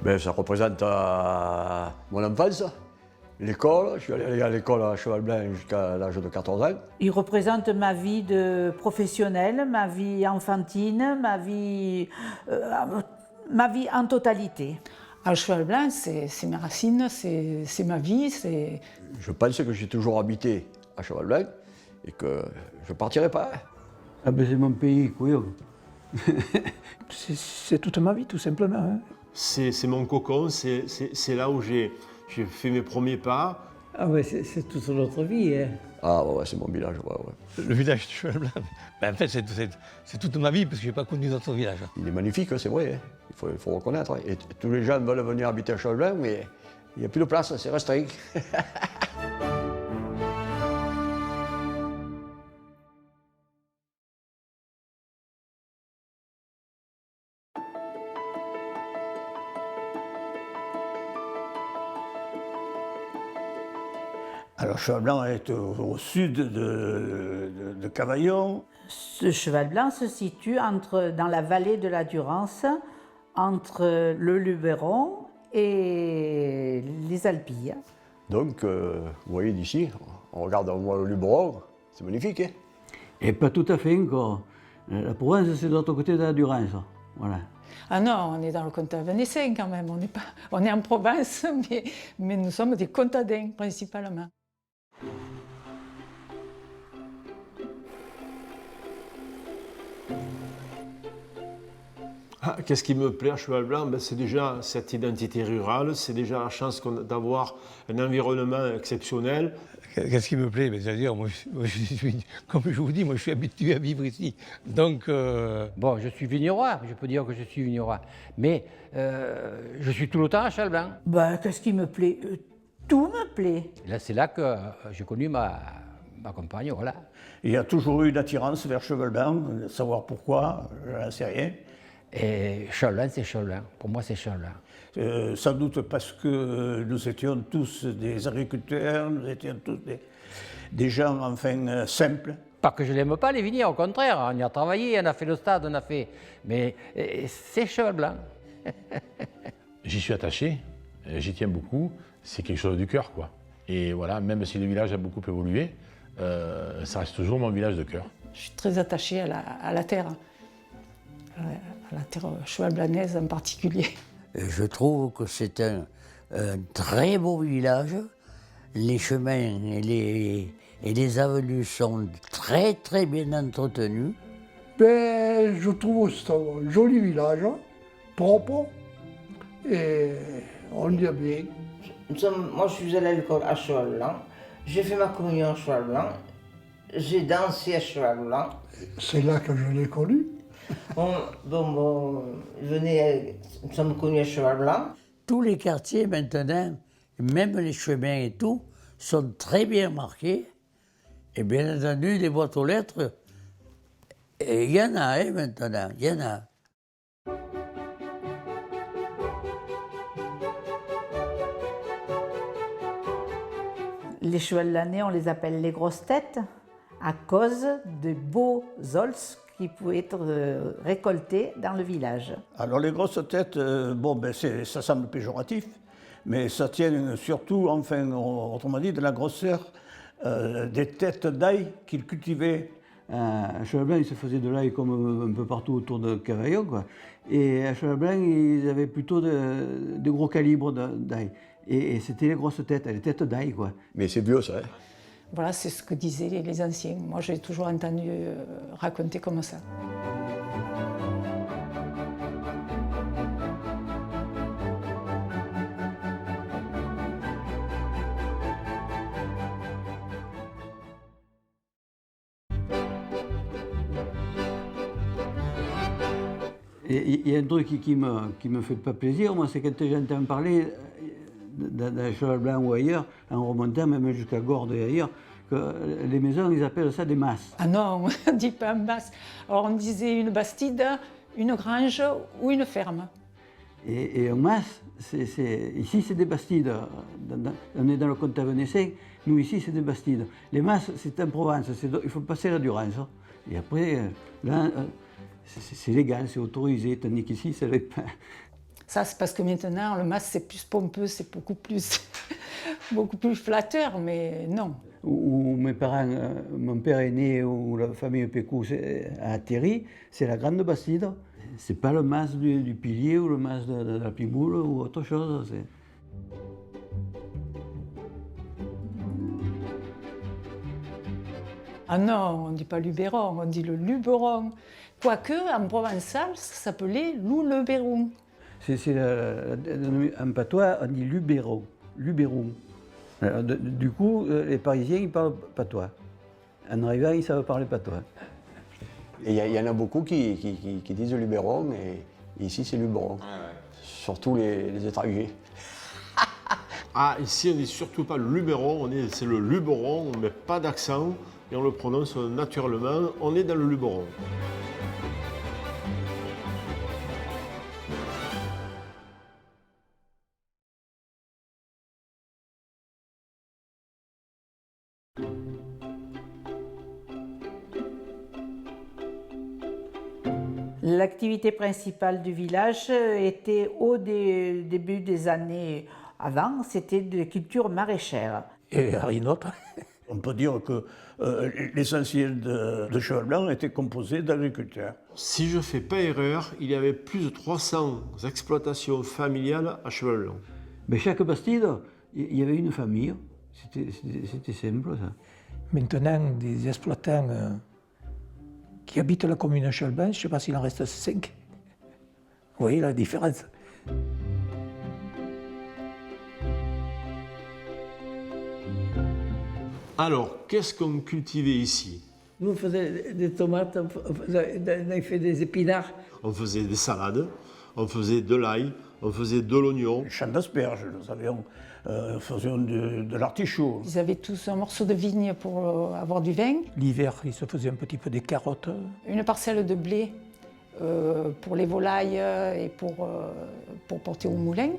Ben, ça représente mon enfance, l'école. Je suis allé à l'école à Cheval Blanc jusqu'à l'âge de 14 ans. Il représente ma vie de professionnelle, ma vie enfantine, ma vie en totalité. À Cheval Blanc, c'est mes racines, c'est ma vie, Je pense que j'ai toujours habité à Cheval Blanc et que je ne partirai pas. Ah ben c'est mon pays, couillon. C'est toute ma vie, tout simplement. Hein. C'est mon cocon, c'est là où j'ai fait mes premiers pas. Ah ben c'est toute notre vie. Hein. Ah ouais, c'est mon village, ouais. Le village de Cheval Blanc, ben, en fait c'est toute ma vie parce que je n'ai pas connu d'autre village. Il est magnifique, c'est vrai, hein. Il faut reconnaître. Hein. Et tous les gens veulent venir habiter à Cheval Blanc, mais il n'y a plus de place, c'est restreint. Alors Cheval Blanc est au sud de Cavaillon. Ce Cheval Blanc se situe dans la vallée de la Durance, entre le Luberon et les Alpilles. Donc, vous voyez d'ici, on regarde on voit le Luberon, c'est magnifique. Hein. Et pas tout à fait encore. La Provence, c'est de l'autre côté de la Durance. Voilà. Ah non, on est dans le comtat venessin quand même, on est en Provence, mais nous sommes des comtadins principalement. Ah, qu'est-ce qui me plaît à Cheval Blanc? Ben, c'est déjà cette identité rurale, c'est déjà la chance d'avoir un environnement exceptionnel. Qu'est-ce qui me plaît? C'est-à-dire, moi, comme je vous dis, moi je suis habitué à vivre ici. Donc, Bon, je suis vignerois, je peux dire que je suis vignerois, mais je suis tout le temps à Cheval Blanc. Ben, qu'est-ce qui me plaît? Tout me plaît. Et là, c'est là que j'ai connu ma compagne, voilà. Il y a toujours eu une attirance vers Cheval Blanc, savoir pourquoi, je n'en sais rien. Et Cheval Blanc, c'est Cheval Blanc. Pour moi, c'est Cheval Blanc. Sans doute parce que nous étions tous des agriculteurs, nous étions tous des gens enfin simples. Pas que je n'aime pas les vignes, au contraire, on y a travaillé, on a fait le stade, on a fait... Mais c'est Cheval Blanc. J'y suis attaché, j'y tiens beaucoup, c'est quelque chose du cœur, quoi. Et voilà, même si le village a beaucoup évolué, ça reste toujours mon village de cœur. Je suis très attachée à la terre, à la terre cheval-blanaise en particulier. Je trouve que c'est un très beau village. Les chemins et les avenues sont très très bien entretenus. Ben, je trouve que c'est un joli village, propre, et on y est bien. Moi, je suis allé à l'école à Cheval Blanc, j'ai fait ma communion à Cheval Blanc, j'ai dansé à Cheval Blanc. C'est là que je l'ai connu. Nous sommes connus à Cheval Blanc. Tous les quartiers maintenant, même les chemins et tout, sont très bien marqués. Et bien entendu, des boîtes aux lettres, il y en a maintenant, il y en a. Les cheval-blanais, on les appelle les grosses têtes à cause des beaux ols qui pouvaient être récoltés dans le village. Alors les grosses têtes, bon, ben ça semble péjoratif, mais ça tient surtout, enfin, autrement dit, de la grosseur des têtes d'ail qu'ils cultivaient. À Cheval Blanc, ils se faisaient de l'ail comme un peu partout autour de Cavaillon, quoi. Et à Cheval Blanc, ils avaient plutôt de gros calibres d'ail. Et c'était les grosses têtes, les têtes d'ail, quoi. Mais c'est vieux, ça, hein. Voilà, c'est ce que disaient les anciens. Moi, j'ai toujours entendu raconter comme ça. Et il y a un truc qui me fait pas plaisir, moi, c'est quand j'entends parler d'un Cheval Blanc ou ailleurs, en remontant même jusqu'à Gordes et ailleurs, que les maisons, ils appellent ça des masses. Ah non, on ne dit pas masse. Alors on disait une bastide, une grange ou une ferme. Et en masse, ici c'est des bastides. On est dans le comtat venessin, nous ici c'est des bastides. Les masses, c'est en Provence, il faut passer la Durance. Et après, là, c'est légal, c'est autorisé, tandis qu'ici, ça l'est pas. Ça, c'est parce que maintenant, le mas, c'est plus pompeux, c'est beaucoup plus, beaucoup plus flatteur, mais non. Où mes parents, mon père est né, où la famille Pécou a atterri, c'est la Grande Bastide. C'est pas le mas du Pilier ou le mas de la Piboule ou autre chose. Ah non, on ne dit pas Luberon, on dit le Luberon. Quoique, en provençal, ça s'appelait Louleberon. En patois, on dit Luberon. Luberon. Du coup, les Parisiens, ils parlent patois. En arrivant, ils savent parler patois. Et il y en a beaucoup qui disent Luberon, et ici c'est Luberon. Ah ouais. Surtout les étrangers. Ah, ici on ne dit surtout pas le Luberon, c'est le Luberon, on ne met pas d'accent et on le prononce naturellement, on est dans le Luberon. L'activité principale du village était au début des années avant, c'était de culture maraîchère. Et rien d'autre. On peut dire que l'essentiel de Cheval Blanc était composé d'agriculteurs. Si je ne fais pas erreur, il y avait plus de 300 exploitations familiales à Cheval Blanc. Mais chaque bastide, il y avait une famille. C'était simple, ça. Maintenant, des exploitants qui habitent la commune de Cheval Blanc, je ne sais pas s'il en reste 5. Vous voyez la différence. Alors, qu'est-ce qu'on cultivait ici? Nous, on faisait des tomates, on avait fait des épinards. On faisait des salades, on faisait de l'ail, on faisait de l'oignon. Champs d'asperges, nous faisions de l'artichaut. Ils avaient tous un morceau de vigne pour avoir du vin. L'hiver, ils se faisaient un petit peu des carottes. Une parcelle de blé pour les volailles et pour porter au moulin.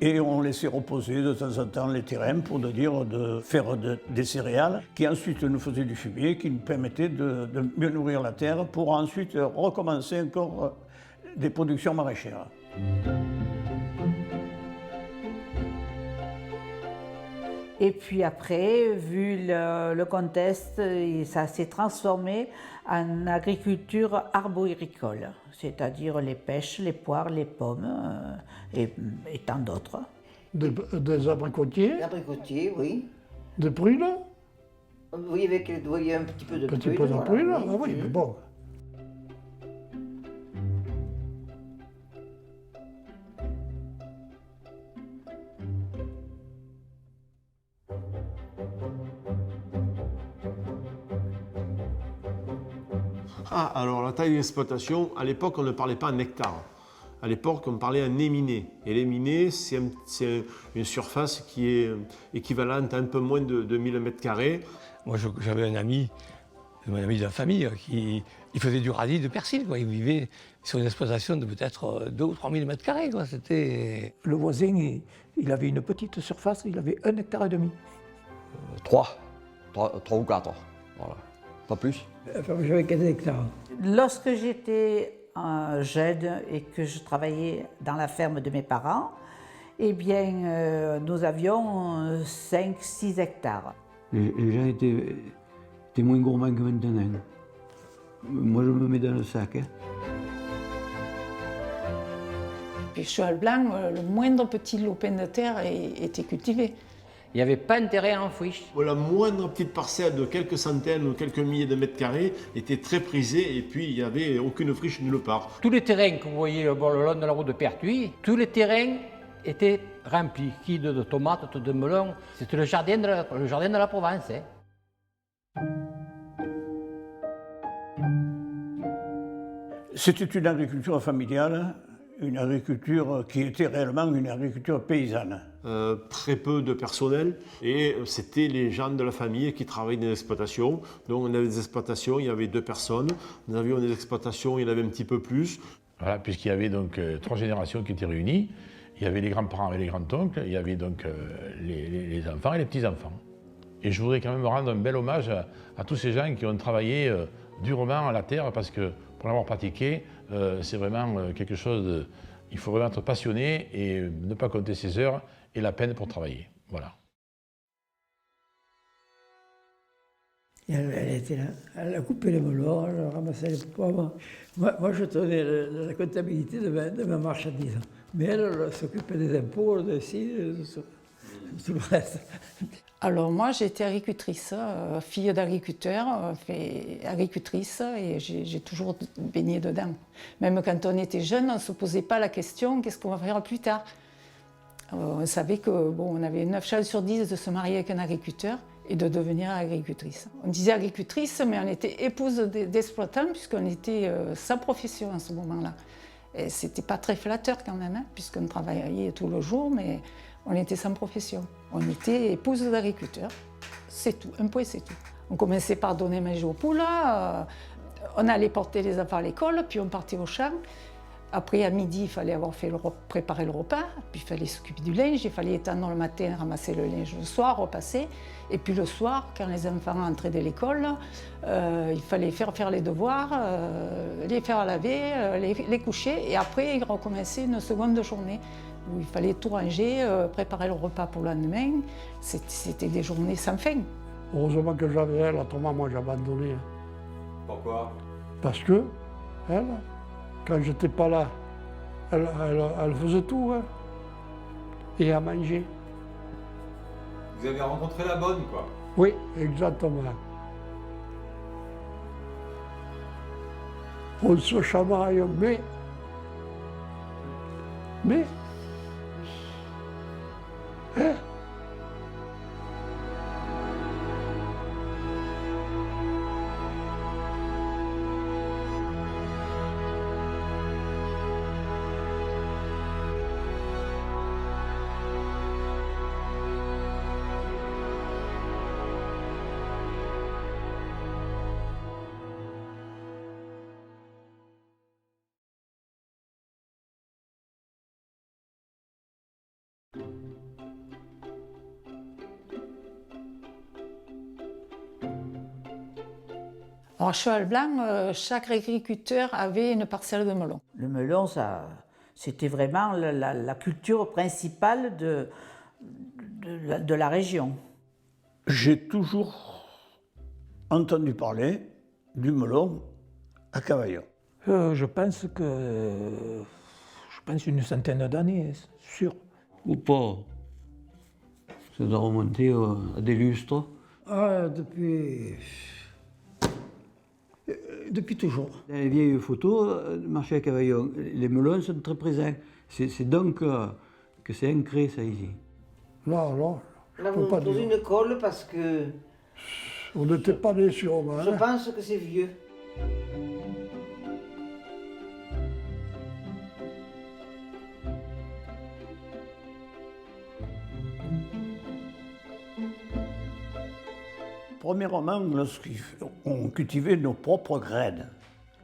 Et on laissait reposer de temps en temps les terrains pour de faire des céréales qui ensuite nous faisaient du fumier, qui nous permettait de mieux nourrir la terre pour ensuite recommencer encore des productions maraîchères. Et puis après, vu le contexte, ça s'est transformé en agriculture arboricole, c'est-à-dire les pêches, les poires, les pommes et tant d'autres. Des abricotiers. Des abricotiers, oui. Des prunes. Oui, avec un petit peu de prunes. Un petit peu de prunes, voilà, oui, mais bon. Ah, alors la taille d'exploitation, à l'époque, on ne parlait pas en hectares. À l'époque, on parlait en éminé. Et l'éminé, c'est une surface qui est équivalente à un peu moins de 1000 m². Moi, j'avais un ami de la famille, il faisait du radis de persil, quoi. Il vivait sur une exploitation de peut-être 2 ou 3 000 m², quoi. C'était... Le voisin, il avait une petite surface, il avait 1,5 hectare. 3 ou 4, voilà. Pas plus. J'avais 15 hectares. Lorsque j'étais jeune et que je travaillais dans la ferme de mes parents, eh bien, nous avions 5-6 hectares. Les gens étaient moins gourmands que maintenant. Moi, je me mets dans le sac. Puis Cheval Blanc, le moindre petit lopin de terre était cultivé. Il n'y avait pas un terrain en friche. La moindre petite parcelle de quelques centaines ou quelques milliers de mètres carrés était très prisée et puis il n'y avait aucune friche nulle part. Tous les terrains que vous voyez le long de la route de Pertuis, tous les terrains étaient remplis de tomates, de melons. C'était le jardin de la Provence. Hein. C'était une agriculture familiale, une agriculture qui était réellement une agriculture paysanne. Très peu de personnel et c'était les gens de la famille qui travaillaient dans les exploitations. Donc on avait des exploitations, il y avait 2 personnes. Nous avions des exploitations, il y en avait un petit peu plus. Voilà, puisqu'il y avait donc 3 générations qui étaient réunies. Il y avait les grands-parents et les grands-oncles, il y avait donc les enfants et les petits-enfants. Et je voudrais quand même rendre un bel hommage à tous ces gens qui ont travaillé durement à la terre parce que pour l'avoir pratiqué, c'est vraiment quelque chose Il faut vraiment être passionné et ne pas compter ses heures et la peine pour travailler. Voilà. Elle était là, elle a coupé les melons, elle ramassait les pommes. Moi je tenais la comptabilité de ma marchandise. Mais elle s'occupait des impôts, de tout le reste. Alors moi j'ai été agricultrice, fille d'agriculteur, agricultrice, et j'ai toujours baigné dedans. Même quand on était jeune, on ne se posait pas la question qu'est-ce qu'on va faire plus tard. On savait que bon, on avait 9 chances sur 10 de se marier avec un agriculteur et de devenir agricultrice. On disait agricultrice, mais on était épouse d'exploitant puisqu'on était sans profession à ce moment-là. Et c'était pas très flatteur quand même, hein, puisqu'on travaillait tout le jour, mais on était sans profession. On était épouse d'agriculteur, c'est tout, un point c'est tout. On commençait par donner manger aux poules, on allait porter les enfants à l'école, puis on partait au champ. Après, à midi, il fallait avoir préparé le repas, puis il fallait s'occuper du linge, il fallait étendre le matin, ramasser le linge le soir, repasser. Et puis le soir, quand les enfants entraient de l'école, il fallait faire les devoirs, les faire laver, les coucher, et après, il recommençait une seconde journée où il fallait tout ranger, préparer le repas pour le lendemain. C'était des journées sans fin. Heureusement que j'avais elle, autrement moi j'ai abandonné. Pourquoi? Parce que, elle, quand j'étais pas là, elle faisait tout, hein, et à manger. Vous avez rencontré la bonne, quoi. Oui, exactement. On se chamaille, mais... Hein? Alors, à Cheval Blanc, chaque agriculteur avait une parcelle de melon. Le melon, c'était vraiment la culture principale de la région. J'ai toujours entendu parler du melon à Cavaillon. Je pense une centaine d'années, sûr. Ou pas. Ça doit remonter à des lustres. Ah, depuis toujours. Dans les vieilles photos, le marché à Cavaillon, les melons sont très présents. C'est donc que c'est ancré, ça, ici. Non, Là, vous me posez une colle parce que... On n'était pas nés sûrement. Je pense que c'est vieux. Premièrement, lorsqu'on cultivait nos propres graines.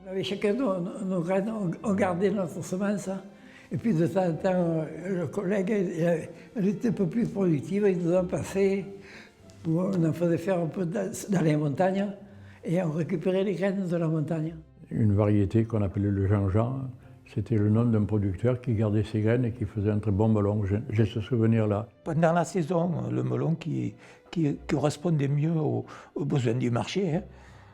On avait chacun nos graines, on gardait notre semence. Et puis de temps en temps, le collègue, elle était un peu plus productive, il nous en passait. On en faisait faire un peu dans les montagnes et on récupérait les graines de la montagne. Une variété qu'on appelait le Jean-Jean, c'était le nom d'un producteur qui gardait ses graines et qui faisait un très bon melon. J'ai ce souvenir-là. Pendant la saison, le melon qui correspondait mieux aux besoins du marché, hein,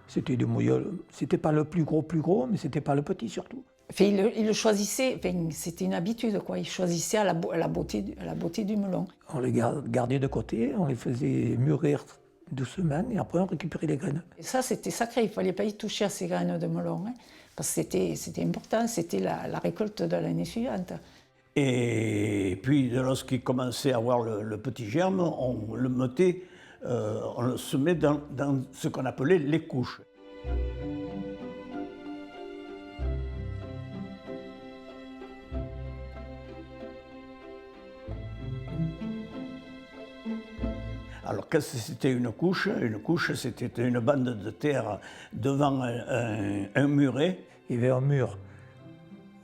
c'était pas le plus gros, mais c'était pas le petit surtout. Enfin, il le choisissait, enfin, c'était une habitude, quoi. Il choisissait à la beauté du melon. On les gardait de côté, on les faisait mûrir doucement et après on récupérait les graines. Et ça, c'était sacré, il ne fallait pas y toucher à ces graines de melon, hein, parce que c'était important, c'était la récolte de l'année suivante. Et puis, lorsqu'il commençait à avoir le petit germe, on le mettait, on le semait dans ce qu'on appelait les couches. Alors, quand c'était une couche, c'était une bande de terre devant un muret. Il y avait un mur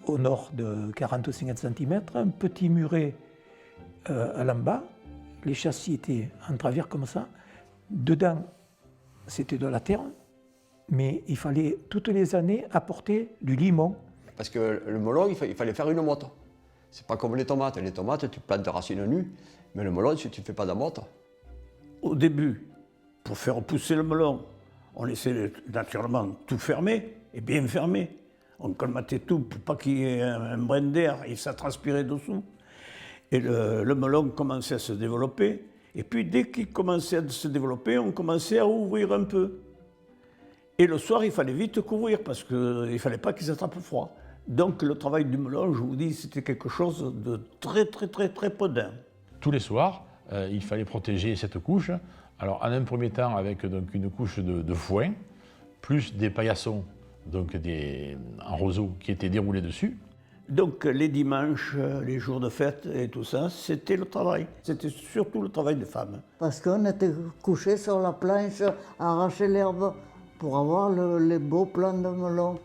au nord de 40 ou 50 cm, un petit muret à l'en bas. Les châssis étaient en travers comme ça. Dedans, c'était de la terre, mais il fallait toutes les années apporter du limon. Parce que le melon, il fallait faire une motte. C'est pas comme les tomates. Les tomates, tu plantes des racines nues, mais le melon, si tu ne fais pas d'amotte. Au début, pour faire pousser le melon, on laissait naturellement tout fermer, et bien fermé. On colmatait tout pour pas qu'il y ait un brin d'air, et ça transpirait dessous. Et le melon commençait à se développer. Et puis dès qu'il commençait à se développer, on commençait à ouvrir un peu. Et le soir, il fallait vite couvrir parce qu'il ne fallait pas qu'ils attrapent froid. Donc le travail du melon, je vous dis, c'était quelque chose de très prudent. Tous les soirs, il fallait protéger cette couche. Alors en un premier temps avec donc, une couche de foin, plus des paillassons donc en roseau qui étaient déroulés dessus. Donc les dimanches, les jours de fête et tout ça, c'était le travail. C'était surtout le travail des femmes. Parce qu'on était couchés sur la planche à arracher l'herbe pour avoir les beaux plants de melon.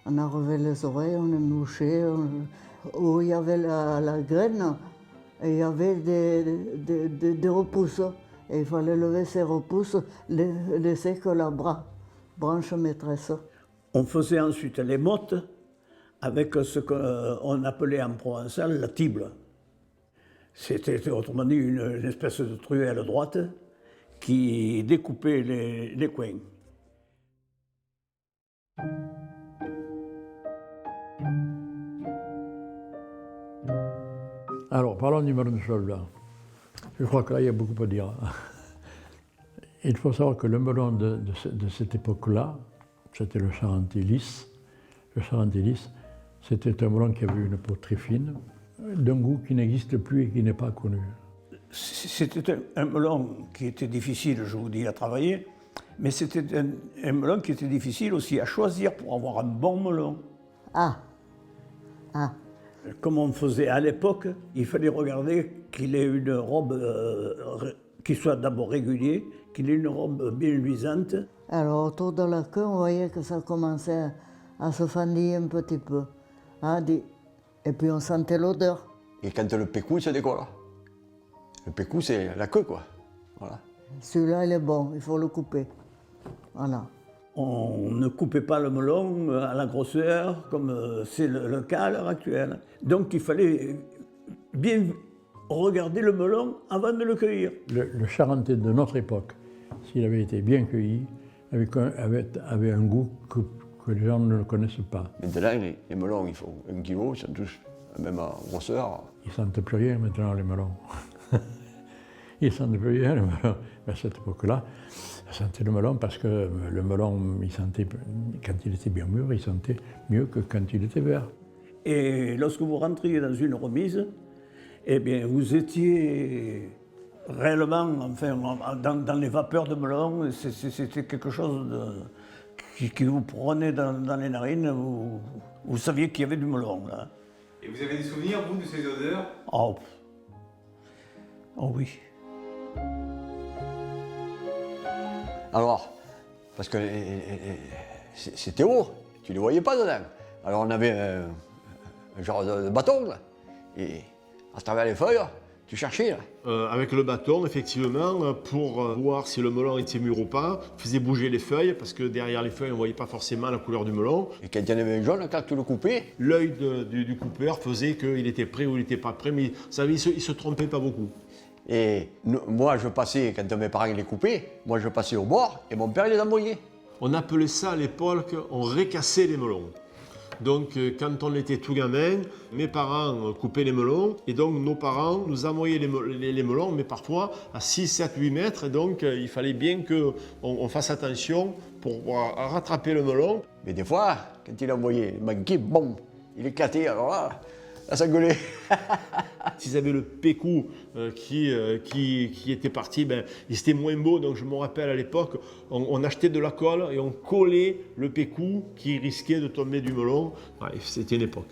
On enlevait les oreilles, on les mouchait, où il y avait la graine, et il y avait des repousses. Et il fallait lever ces repousses, laisser que la branche maîtresse. On faisait ensuite les mottes avec ce qu'on appelait en provençal la tible. C'était autrement dit une espèce de truelle droite qui découpait les coins. Alors, parlons du melon de cheval blanc. Je crois que là, il y a beaucoup à dire. Il faut savoir que le melon de cette époque-là, c'était le Charentais lisse. Le Charentais lisse, c'était un melon qui avait une peau très fine, d'un goût qui n'existe plus et qui n'est pas connu. C'était un melon qui était difficile, je vous dis, à travailler, mais c'était un melon qui était difficile aussi à choisir pour avoir un bon melon. Ah. Comme on faisait à l'époque, il fallait regarder qu'il ait une robe qui soit d'abord régulière, qu'il ait une robe bien luisante. Alors autour de la queue, on voyait que ça commençait à se fendiller un petit peu. Et puis on sentait l'odeur. Et quand le pécou, c'est quoi? Le pécou, c'est la queue, quoi. Voilà. Celui-là, il est bon, il faut le couper. Voilà. On ne coupait pas le melon à la grosseur, comme c'est le cas à l'heure actuelle. Donc il fallait bien regarder le melon avant de le cueillir. Le Charentais de notre époque, s'il avait été bien cueilli, avait un goût que les gens ne le connaissent pas. Maintenant, les melons, il faut 1 kilo, ils sont tous la même grosseur. Ils ne sentent plus rien maintenant, les melons. Ils ne sentent plus rien, les melons. Mais à cette époque-là, ça sentait le melon parce que le melon, il sentait, quand il était bien mûr, il sentait mieux que quand il était vert. Et lorsque vous rentriez dans une remise, eh bien, vous étiez réellement, enfin, dans les vapeurs de melon. C'était quelque chose qui vous prenait dans les narines. Vous saviez qu'il y avait du melon, là. Et vous avez des souvenirs, vous, de ces odeurs? Oh oui. Alors, parce que c'était haut, tu ne les voyais pas dedans. Alors on avait un genre de bâton, là, et à travers les feuilles, tu cherchais. Là. Avec le bâton, effectivement, pour voir si le melon était mûr ou pas, on faisait bouger les feuilles, parce que derrière les feuilles, on ne voyait pas forcément la couleur du melon. Et quand il y en avait un jaune, quand tu le coupais, l'œil du coupeur faisait qu'il était prêt ou il n'était pas prêt, mais vous savez, il ne se trompait pas beaucoup. Et moi, je passais, quand mes parents les coupaient, moi je passais au bord et mon père les envoyait. On appelait ça à l'époque, on récassait les melons. Donc quand on était tout gamin, mes parents coupaient les melons et donc nos parents nous envoyaient les melons, mais parfois à 6, 7, 8 mètres. Et donc il fallait bien qu'on fasse attention pour rattraper le melon. Mais des fois, quand il envoyait, il manquait, bon, il éclatait, alors là ça gueulait. S'ils avaient le pécou qui était parti, ben, il était moins beau. Donc je me rappelle à l'époque, on achetait de la colle et on collait le pécou qui risquait de tomber du melon. Ouais, c'était une époque.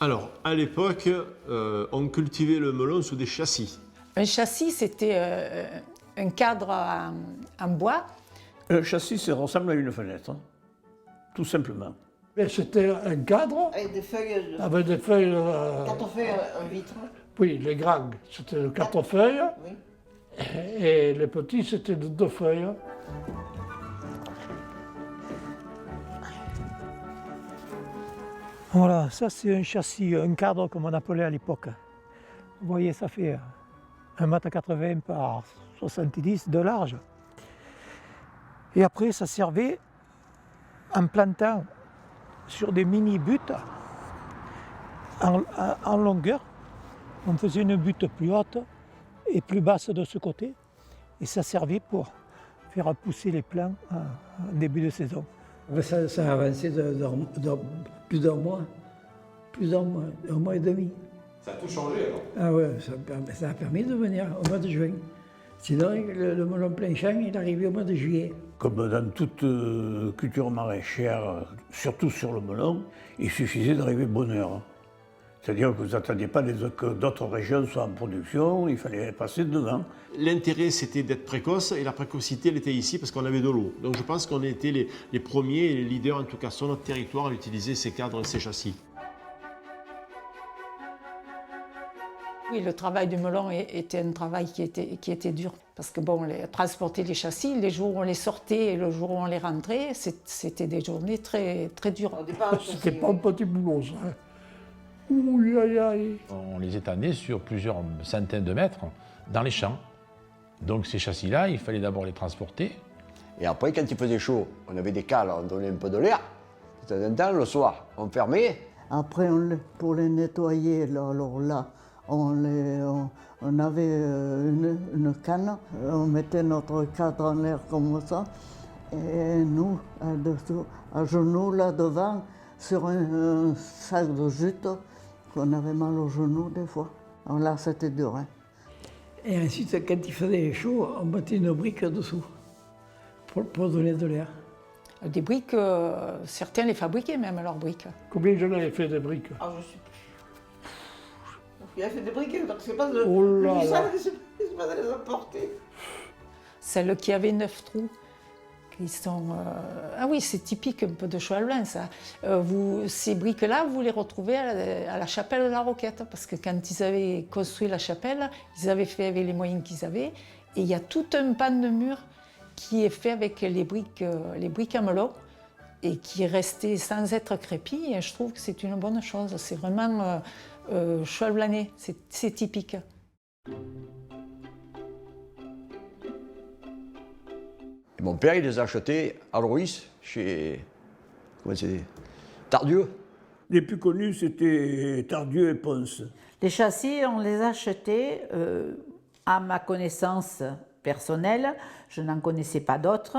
Alors, à l'époque, on cultivait le melon sous des châssis. Un châssis, c'était un cadre en bois. Un châssis, ça ressemble à une fenêtre, hein, tout simplement. Mais c'était un cadre Avec des feuilles. avec des feuilles. 4 feuilles en vitre. Oui, les grands, c'était de 4 feuilles. Oui. Et les petits, c'était de 2 feuilles. Voilà, ça c'est un châssis, un cadre comme on appelait à l'époque. Vous voyez, ça fait 1,80 m par 70 de large. Et après, ça servait en plantant sur des mini-buttes en longueur. On faisait une butte plus haute et plus basse de ce côté. Et ça servait pour faire pousser les plants en début de saison. Ça a avancé de plus d'un mois, un mois et demi. Ça a tout changé alors. Ah ouais, ça a permis de venir au mois de juin. Sinon, le melon plein champ, il arrivait au mois de juillet. Comme dans toute culture maraîchère, surtout sur le melon, il suffisait d'arriver bonne heure. C'est-à-dire que vous n'attendiez pas que d'autres régions soient en production, il fallait passer devant. L'intérêt, c'était d'être précoce, et la précocité, elle était ici parce qu'on avait de l'eau. Donc je pense qu'on était les premiers et les leaders, en tout cas sur notre territoire, à utiliser ces cadres et ces châssis. Oui, le travail du melon était un travail qui était dur. Parce que bon, transporter les châssis, les jours où on les sortait et le jour où on les rentrait, c'était des journées très, très dures. C'était pas un petit boulot, ça. Ouh, aïe, aïe. On les étendait sur plusieurs centaines de mètres dans les champs. Donc ces châssis-là, il fallait d'abord les transporter. Et après, quand il faisait chaud, on avait des cales, on donnait un peu de l'air. De temps en temps, le soir, on fermait. Après, pour les nettoyer, alors là, on avait une canne, on mettait notre cadre en l'air comme ça, et nous, à genoux, là devant, sur un sac de jute, qu'on avait mal aux genoux des fois. Alors là, c'était dur. Hein. Et ensuite, quand il faisait chaud, on mettait une brique dessous pour donner de l'air. Des briques, certains les fabriquaient même, leurs briques. Combien j'en avais fait des briques? Ah, je sais plus. Il a fait des briques, donc c'est pas de. Oh là là. C'est pas de les emporter. Celles qui avaient 9 trous, qui sont. Ah oui, c'est typique un peu de cheval blanc, ça. Ces briques-là, vous les retrouvez à la chapelle de la Roquette, parce que quand ils avaient construit la chapelle, ils avaient fait avec les moyens qu'ils avaient, et il y a tout un pan de mur qui est fait avec les briques à melon, et qui est resté sans être crépi, et je trouve que c'est une bonne chose. C'est vraiment cheval blanc, c'est typique. Et mon père, il les achetait à Loris, chez. Comment c'est? Tardieu. Les plus connus, c'était Tardieu et Ponce. Les châssis, on les achetait, à ma connaissance personnelle, je n'en connaissais pas d'autres,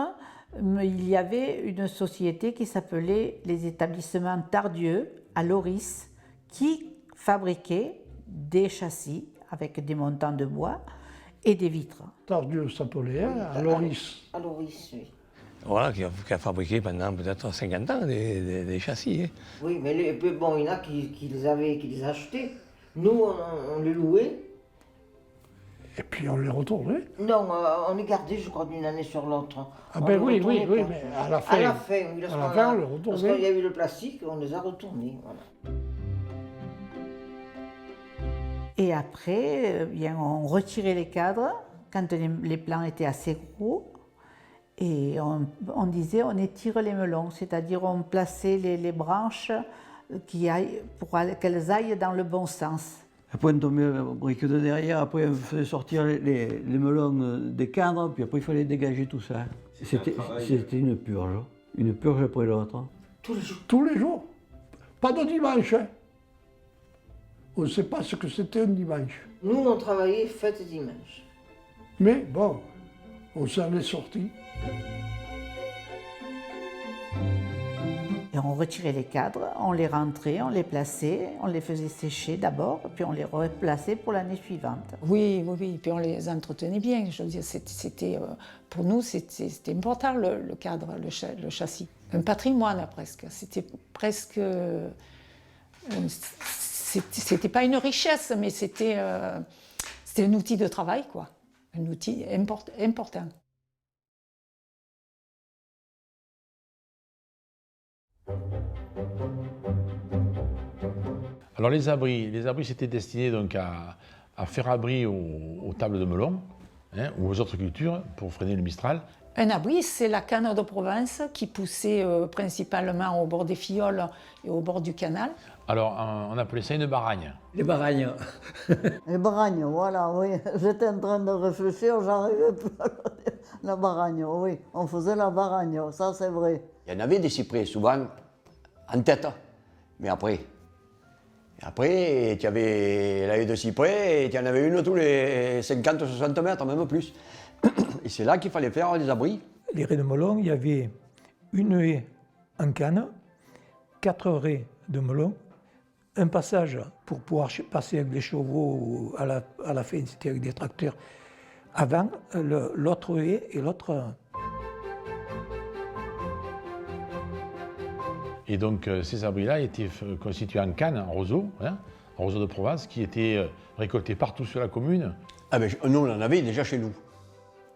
mais il y avait une société qui s'appelait les établissements Tardieu à Loris, qui fabriquait des châssis avec des montants de bois et des vitres. Tardieu s'appelait, à Loris. À Loris, oui. Voilà, qui a fabriqué pendant peut-être 50 ans des châssis. Hein. Oui, mais bon, il y en a qui les achetaient. Nous, on les louait. Et puis on les retournait. Non, on les gardait, je crois, d'une année sur l'autre. Ah ben oui, mais à la fin. À la fin, oui. À la fin, on les retournait. Parce qu'il y a eu le plastique, on les a retournés, voilà. Et après, bien, on retirait les cadres quand les plants étaient assez gros. Et on disait, on étire les melons, c'est-à-dire on plaçait les branches pour qu'elles aillent dans le bon sens. Après, on tombait la brique de derrière, après on faisait sortir les melons des cadres, puis après il fallait dégager tout ça. C'était une purge après l'autre. Tous les jours. Tous les jours. Pas de dimanche. Hein. On ne sait pas ce que c'était un dimanche. Nous, on travaillait fête et dimanche. Mais bon, on s'en est sortis. Et on retirait les cadres, on les rentrait, on les plaçait, on les faisait sécher d'abord, puis on les replaçait pour l'année suivante. Oui, puis on les entretenait bien. Je veux dire, pour nous, c'était important le cadre, le châssis. Un patrimoine presque. C'était presque. C'était pas une richesse, mais c'était un outil de travail, quoi. Un outil important. Alors les abris c'était destiné donc à faire abri aux tables de melon hein, ou aux autres cultures pour freiner le mistral. Un abri, c'est la canne de Provence qui poussait principalement au bord des Fillioles et au bord du canal. Alors on appelait ça une baragne. Les baragnes. Les baragnes, voilà, oui. J'étais en train de réfléchir, j'arrivais plus à le dire. La baragne, oui. On faisait la baragne, ça c'est vrai. Il y en avait des cyprès, souvent en tête. Mais après, tu avais la haie de cyprès et tu en avais une tous les 50-60 mètres, même plus. Et c'est là qu'il fallait faire des abris. Les raies de melon, il y avait une haie en canne, 4 raies de melon, un passage pour pouvoir passer avec des chevaux à la fin, c'était avec des tracteurs, avant l'autre haie et l'autre. Et donc ces abris-là étaient constitués en canne, en roseau, hein, en roseau de Provence, qui étaient récoltés partout sur la commune. Ah ben, nous, on en avait déjà chez nous.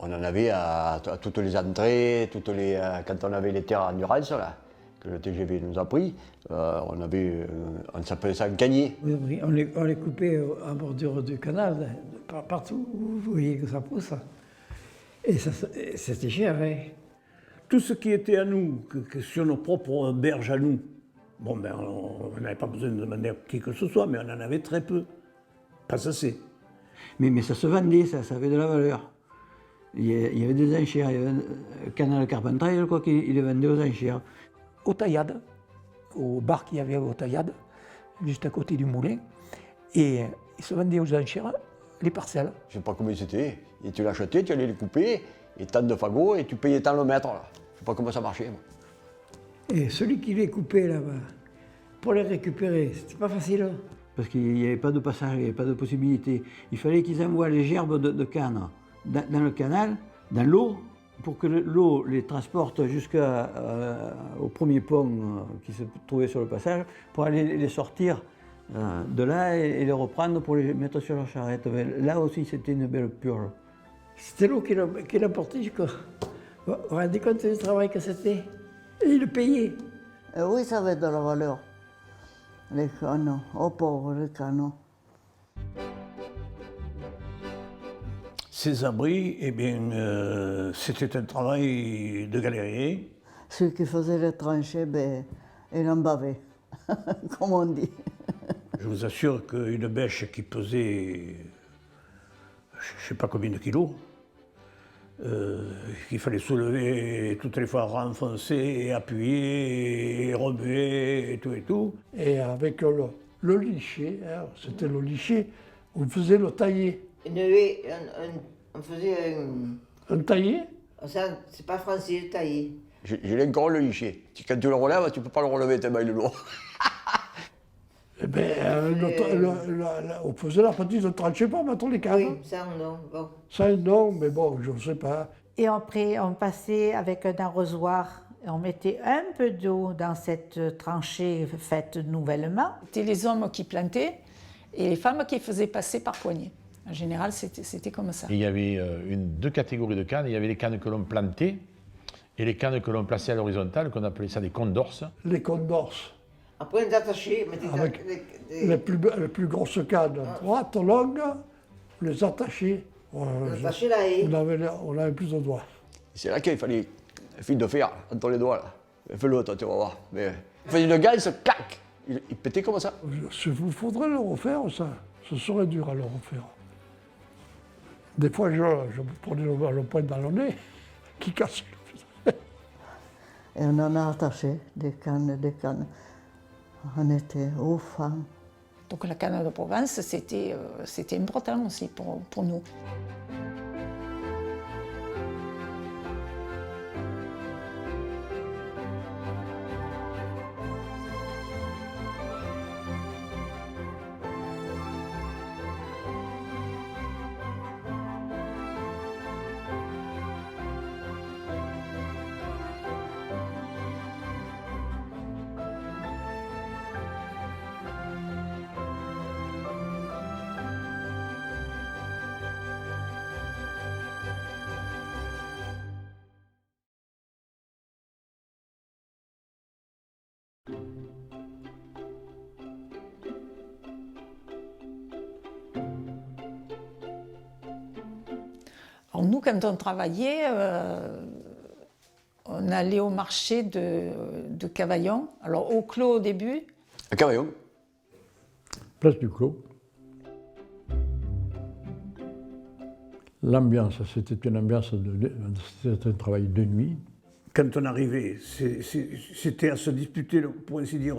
On en avait à toutes les entrées, quand on avait les terres en endurance, là, que le TGV nous a pris, on s'appelait ça un canier. Oui, on les coupait en bordure du canal, partout où vous voyez que ça pousse. Et c'était cher, hein. Tout ce qui était à nous, que sur nos propres berges à nous, bon ben on n'avait pas besoin de demander à qui que ce soit, mais on en avait très peu. Pas assez. Mais ça se vendait, ça avait de la valeur. Il y avait des enchères, il y avait un canal Carpentras, je crois qu'il les vendait aux enchères. Au Taillade, au bar qu'il y avait au Taillade, juste à côté du moulin, et ils se vendaient aux enchères les parcelles. Je ne sais pas combien c'était. Et tu l'achetais, tu allais les couper, et tant de fagots, et tu payais tant le mètre. Là. Je ne sais pas comment ça marchait. Moi. Et celui qui les coupait là-bas, pour les récupérer, c'était pas facile. Parce qu'il n'y avait pas de passage, il n'y avait pas de possibilité. Il fallait qu'ils envoient les gerbes de canne dans le canal, dans l'eau, pour que l'eau les transporte jusqu'au premier pont qui se trouvait sur le passage, pour aller les sortir de là et les reprendre pour les mettre sur leur charrette. Mais là aussi, c'était une belle purge. C'était l'eau qui l'apportait jusqu'à... Vous vous rendez compte du travail que c'était? Et il le payait. Oui, ça avait de la valeur. Les canons, oh pauvres les canons. Ces abris, eh bien, c'était un travail de galérier. Ceux qui faisaient les tranchées, ben, ils en bavaient, comme on dit. Je vous assure qu'une bêche qui pesait, je ne sais pas combien de kilos, qu'il fallait soulever toutes les fois, renfoncer et appuyer et remuer et tout. Et avec le lichet, hein, c'était le lichet, on faisait le taillé. On faisait un taillé? Ça, c'est pas français, le taillé. J'ai encore le lichet. Quand tu le relèves, tu ne peux pas le relever tellement il est lourd. Eh ben, on faisait la petite tranchée pour mettre les cannes. Oui, ça non. Bon. Ça non, mais bon, je ne sais pas. Et après, on passait avec un arrosoir, on mettait un peu d'eau dans cette tranchée faite nouvellement. C'était les hommes qui plantaient et les femmes qui faisaient passer par poignée. En général, c'était comme ça. Et il y avait deux catégories de cannes. Il y avait les cannes que l'on plantait et les cannes que l'on plaçait à l'horizontale, qu'on appelait ça des cônes d'orse. Les cônes d'orse. Après, on les attachait. Avec les plus grosses cannes, droites, longues, on les attachait. On attachait la haie. On avait plus de doigts. C'est là qu'il fallait un fil de fer entre les doigts. Là. Fais-le, toi, tu vas voir. Mais, il faisait une gagne, clac, il pétait comme ça. Il faudrait le refaire, ça. Ce serait dur à le refaire. Des fois, je prenais le poing dans le nez, qui casse. Et on en a attaché des cannes. On était au fond. Donc la canne de Provence, c'était important aussi pour nous. Alors nous, quand on travaillait, on allait au marché de Cavaillon. Alors au Clos au début. À Cavaillon. Place du Clos. L'ambiance, c'était une ambiance, c'était un travail de nuit. Quand on arrivait, c'était à se disputer, pour ainsi dire,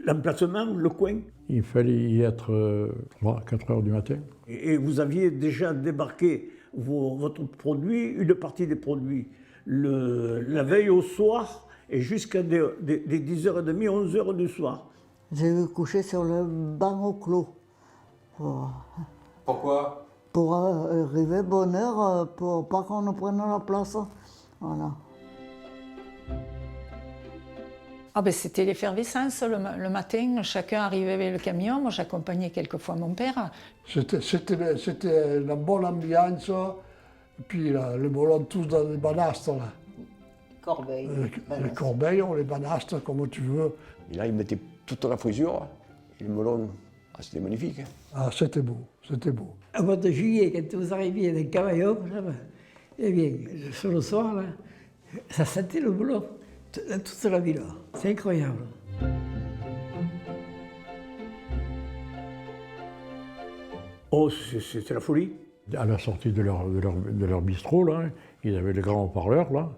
l'emplacement, le coin. Il fallait y être 3-4 heures du matin. Et vous aviez déjà débarqué votre produit, une partie des produits, la veille au soir et jusqu'à des 10h30, 11h du soir. J'ai vu coucher sur le banc au Clos. Pourquoi? Pour arriver bonne heure, pour pas qu'on nous prenne la place. Voilà. Ah ben c'était l'effervescence le matin, chacun arrivait avec le camion, moi j'accompagnais quelquefois mon père. C'était la bonne ambiance, puis les melons tous dans les banastres. Là. Corbeilles. Les corbeilles, les banastres, comme tu veux. Et là, ils mettaient toute la frisure, et le melon, c'était magnifique. Ah, c'était beau, c'était beau. Au mois de juillet, quand vous arriviez dans Cavaillon, eh bien, sur le soir, là, ça sentait le melon dans toute la ville. C'est incroyable. Oh, c'était la folie. À la sortie de leur bistrot, là, ils avaient le grand haut-parleur, là,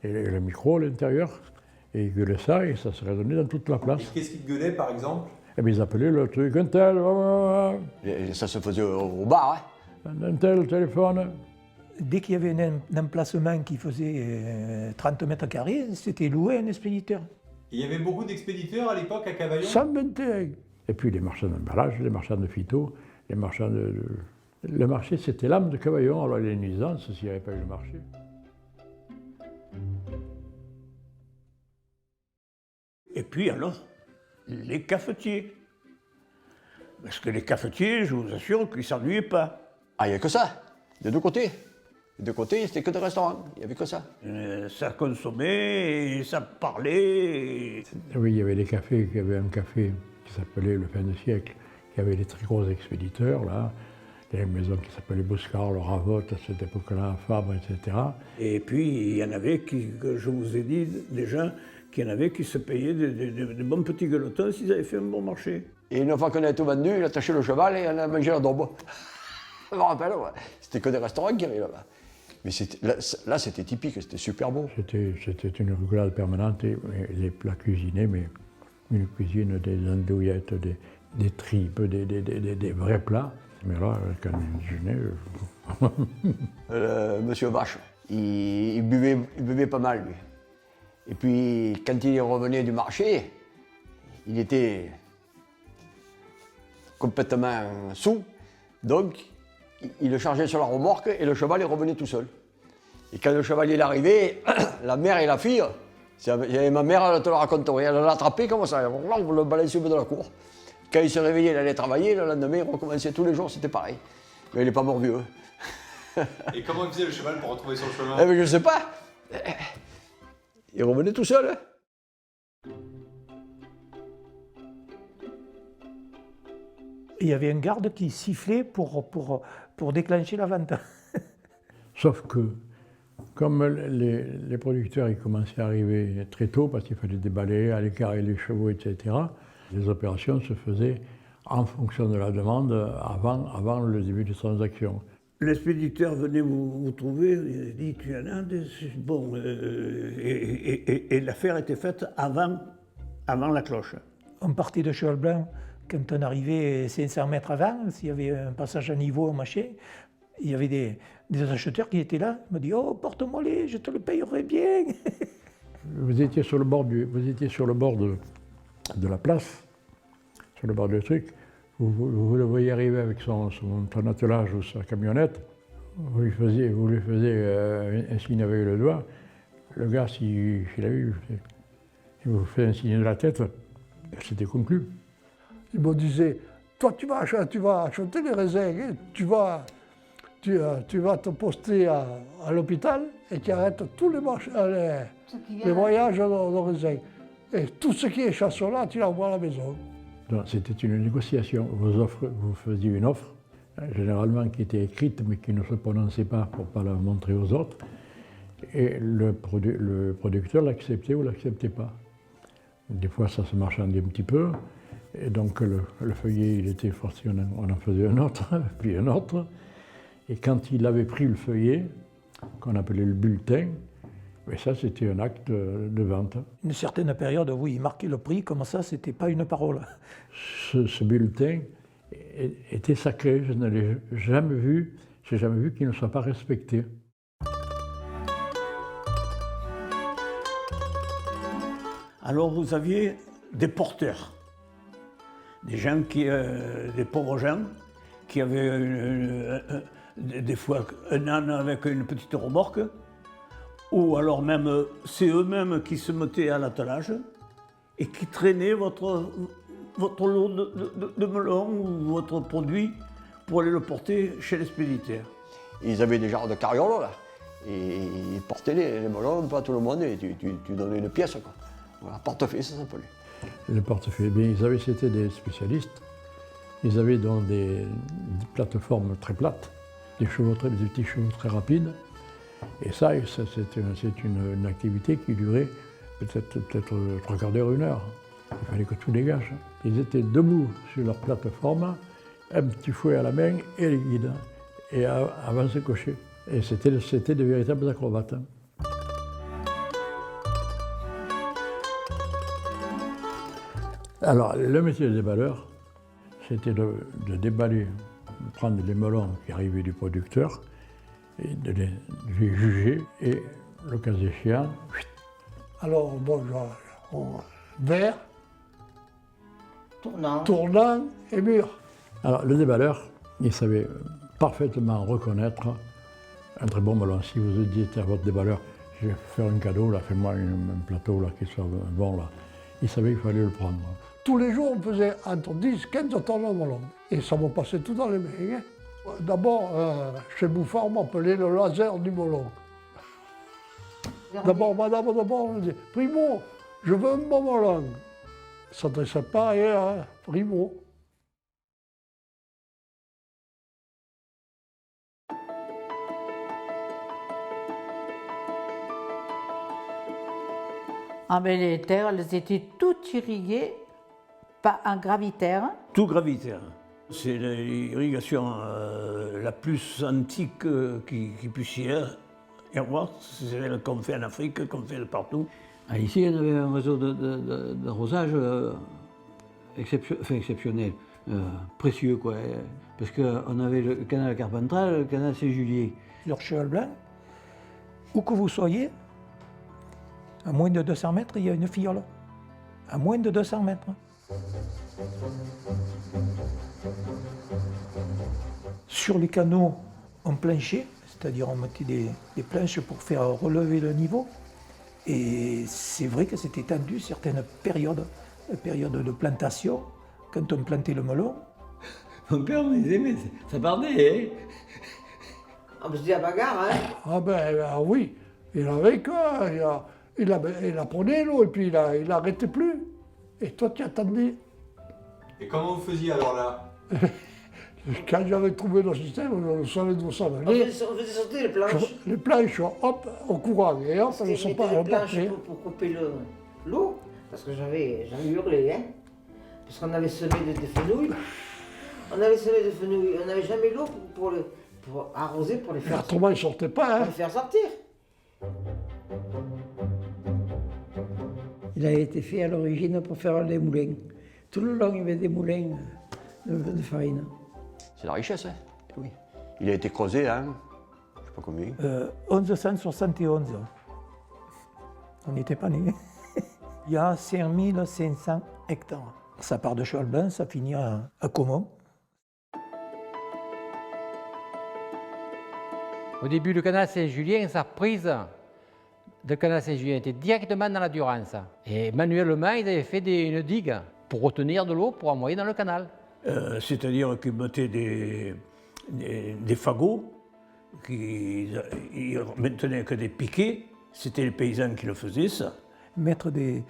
et le micro à l'intérieur, et ils gueulaient ça, et ça se résonnait dans toute la place. Et qu'est-ce qu'ils gueulaient par exemple? Eh bien, ils appelaient le truc, un tel, Et ça se faisait au bar, hein. Un tel, téléphone. Dès qu'il y avait un emplacement qui faisait 30 mètres carrés, c'était loué un expéditeur. Il y avait beaucoup d'expéditeurs à l'époque à Cavaillon? 121. Et puis les marchands d'emballage, les marchands de phyto, les marchands de... Le marché, c'était l'âme de Cavaillon, alors il y a une nuisance s'il n'y avait pas eu le marché. Et puis alors, les cafetiers. Parce que les cafetiers, je vous assure qu'ils ne s'ennuyaient pas. Ah, il n'y avait que ça, des deux côtés. Des deux côtés, c'était que des restaurants, il n'y avait que ça. Ça consommait, et ça parlait. Oui, il y avait des cafés, il y avait un café qui s'appelait Le Fin de Siècle, qui avait des très gros expéditeurs, là. Il y avait une maison qui s'appelait Boscar, le Ravotte, à cette époque-là, Fabre, etc. Et puis, il y en avait qui, que je vous ai dit déjà, qu'il y en avait qui se payaient de bons petits gueuletons s'ils avaient fait un bon marché. Et une fois qu'on avait tout vendu, il attaché le cheval et on a mangé la daube. Je me rappelle, ouais. C'était que des restaurants qui avaient là-bas. Mais là, c'était typique, c'était super beau. C'était une rigolade permanente, et les plats cuisinés, mais une cuisine, des andouillettes, des tripes, des vrais plats. Mais là, quand on déjeunait... Monsieur Vache, il buvait pas mal, lui. Et puis, quand il revenait du marché, il était complètement sous. Donc, il le chargeait sur la remorque et le cheval, il revenait tout seul. Et quand le cheval il est arrivé, la mère et la fille, il y avait ma mère, elle te le raconterait, elle l'a attrapé comme ça, on le balançait au bout de la cour. Quand il se réveillait, il allait travailler, le lendemain, il recommençait tous les jours, c'était pareil. Mais il n'est pas mort vieux. Et comment il faisait le cheval pour retrouver son chemin? Eh bien, je ne sais pas. Il revenait tout seul. Il y avait un garde qui sifflait pour déclencher la vente. Sauf que, comme les producteurs ils commençaient à arriver très tôt, parce qu'il fallait déballer, aller carrer les chevaux, etc., les opérations se faisaient en fonction de la demande avant le début des transactions. L'expéditeur venait vous trouver, il dit tu en as des... Bon, et l'affaire était faite avant la cloche. On partait de Cheval Blanc, quand on arrivait 500 mètres avant, s'il y avait un passage à niveau au marché, il y avait des acheteurs qui étaient là. Ils m'ont dit « Oh, porte-moi-les, je te le payerai bien !» Vous étiez sur le bord de la place, sur le bord du truc. Vous le voyez arriver avec son attelage ou sa camionnette, vous lui faisiez un signe avec le doigt. Le gars, s'il a vu, il vous fait un signe de la tête, c'était conclu. Il me disait, toi tu vas acheter les raisins, hein, tu vas te poster à l'hôpital et tu arrêtes tous les voyages de raisins. Et tout ce qui est chasseur là, tu l'envoies à la maison. C'était une négociation. Vous faisiez une offre généralement qui était écrite mais qui ne se prononçait pas pour ne pas la montrer aux autres. Et le producteur l'acceptait ou l'acceptait pas. Des fois, ça se marchandait un petit peu. Et donc, le feuillet, il était forcé, on en faisait un autre, puis un autre. Et quand il avait pris le feuillet, qu'on appelait le bulletin, et ça, c'était un acte de vente. Une certaine période, oui, il marquait le prix, comme ça, c'était pas une parole. Ce bulletin était sacré, je ne l'ai jamais vu, j'ai jamais vu qu'il ne soit pas respecté. Alors vous aviez des porteurs, des gens des pauvres gens qui avaient des fois un âne avec une petite remorque, ou alors même c'est eux-mêmes qui se mettaient à l'attelage et qui traînaient votre lot de melons ou votre produit pour aller le porter chez l'expéditeur. Ils avaient des genres de carrioles là, et ils portaient les melons, pas tout le monde, et tu donnais une pièce, quoi. Voilà, portefeuille, ça s'appelait. Le portefeuille, bien, c'était des spécialistes. Ils avaient donc des plateformes très plates, des petits chevaux très rapides. Et ça c'est une activité qui durait peut-être 3/4 d'heure, 1 heure. Il fallait que tout dégage. Ils étaient debout sur leur plateforme, un petit fouet à la main et les guides, et avant ce cocher. Et c'était de véritables acrobates. Alors, le métier de déballeur, c'était de déballer, de prendre les melons qui arrivaient du producteur, et de les juger, et le cas échéant, alors, bon, vert, tournant et mûr. Alors, le déballeur, il savait parfaitement reconnaître un très bon melon. Si vous dites à votre déballeur, je vais faire un cadeau, là, fais-moi un plateau là, qui soit bon, là, il savait qu'il fallait le prendre. Tous les jours, on faisait entre 10 et 15 tonnes de melon. Et ça me passait tout dans les mains. Hein. D'abord, chez Bouffard, on m'appelait le laser du melon. D'abord, madame, on me dit, Primo, je veux un bon melon. Ça ne s'adressait pas à Primo. Ah, mais les terres, elles étaient toutes irriguées, pas en gravitaire. Tout gravitaire. C'est l'irrigation la plus antique qui puisse y avoir. C'est celle qu'on fait en Afrique, qu'on fait partout. Ah, ici, on avait un réseau d'arrosage exceptionnel, précieux, quoi. Parce qu'on avait le canal Carpentras, le canal Saint-Julien. Sur Cheval Blanc, où que vous soyez, à moins de 200 mètres, il y a une fiole. À moins de 200 mètres. Sur les canaux en plancher, c'est-à-dire on mettait des planches pour faire relever le niveau. Et c'est vrai que c'était tendu certaines périodes, de plantation, quand on plantait le melon. Mon père me disait, mais ça partait, hein. On se dit la bagarre, hein. Ah ben oui, il avait quoi, il la prenait l'eau et puis il n'arrêtait plus. Et toi tu attendais. Et comment vous faisiez alors là? Quand j'avais trouvé le système, on savait d'où ça venait. On faisait sauter les planches. Les planches, hop, au courant. Et hop, elles ne sont pas les planches pour couper l'eau, parce que j'avais hurlé, hein. Parce qu'on avait semé des fenouilles. On n'avait jamais l'eau pour arroser, pour les faire sortir. Autrement, ils ne sortaient pas, hein. Pour les faire sortir. Il a été fait à l'origine pour faire des moulins. Tout le long, il y avait des moulins de farine. C'est la richesse, hein. Oui. Il a été creusé, hein, je ne sais pas combien. 1171. On n'était pas nés. Il y a 5500 hectares. Ça part de Cheval Blanc, ça finit à Caumont. Au début, le canal Saint-Julien, sa prise de canal Saint-Julien était directement dans la Durance. Et manuellement, ils avaient fait une digue pour retenir de l'eau pour envoyer dans le canal. C'est-à-dire qu'ils mettaient des fagots, ils maintenaient que des piquets, c'était les paysans qui le faisaient ça, mettre des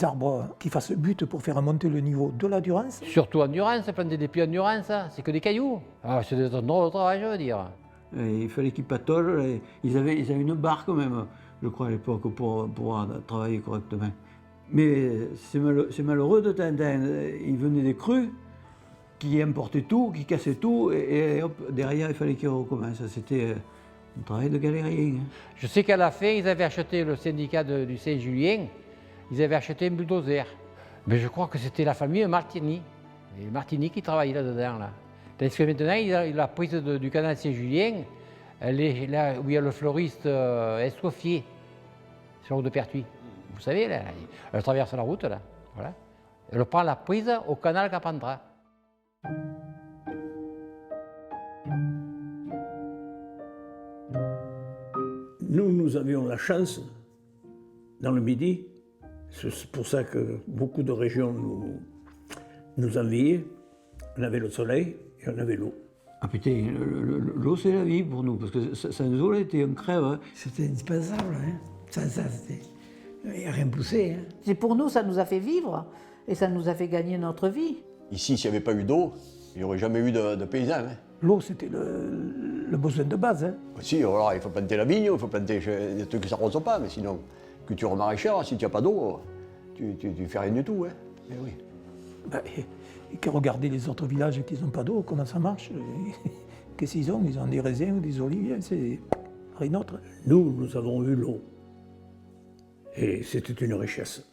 arbres qui fassent butte pour faire monter le niveau de la Durance. Surtout en Durance, planter des pieds en Durance, c'est que des cailloux. Ah, c'est un drôle de travail, je veux dire. Et il fallait qu'ils patolent. Ils avaient une barre quand même, je crois, à l'époque, pour pouvoir travailler correctement. Mais c'est malheureux de temps en temps. Ils venaient des crues qui emportaient tout, qui cassaient tout, et hop, derrière, il fallait qu'ils recommencent. C'était un travail de galérien. Je sais qu'à la fin, ils avaient acheté, le syndicat du Saint-Julien, ils avaient acheté un bulldozer. Mais je crois que c'était la famille Martini. Et Martini qui travaillait là-dedans. Là. Tandis que maintenant, la prise du canal Saint-Julien, elle est là où il y a le fleuriste Escoffier, sur la route de Pertuis. Vous savez, là, elle traverse la route, là. Voilà. Elle prend la prise au canal Capandra. Nous avions la chance, dans le Midi, c'est pour ça que beaucoup de régions nous enviaient, on avait le soleil et on avait l'eau. Ah putain, l'eau c'est la vie pour nous, parce que sans eau, là, on crève. Hein. C'était indispensable, hein. Sans ça, il n'y a rien poussé. Hein. C'est pour nous, ça nous a fait vivre et ça nous a fait gagner notre vie. Ici, s'il n'y avait pas eu d'eau, il n'y aurait jamais eu de paysans. Hein. L'eau, c'était le besoin de base. Hein. Si, voilà, il faut planter la vigne, il faut planter des trucs qui ne s'arrosent pas, mais sinon, culture maraîchère, si tu n'as pas d'eau, tu fais rien du tout. Hein. Et oui. Ben, et que regarder les autres villages qui n'ont pas d'eau, comment ça marche. Qu'est-ce qu'ils ont? Ils ont des raisins ou des olives, c'est rien d'autre. Nous avons eu l'eau. Et c'était une richesse.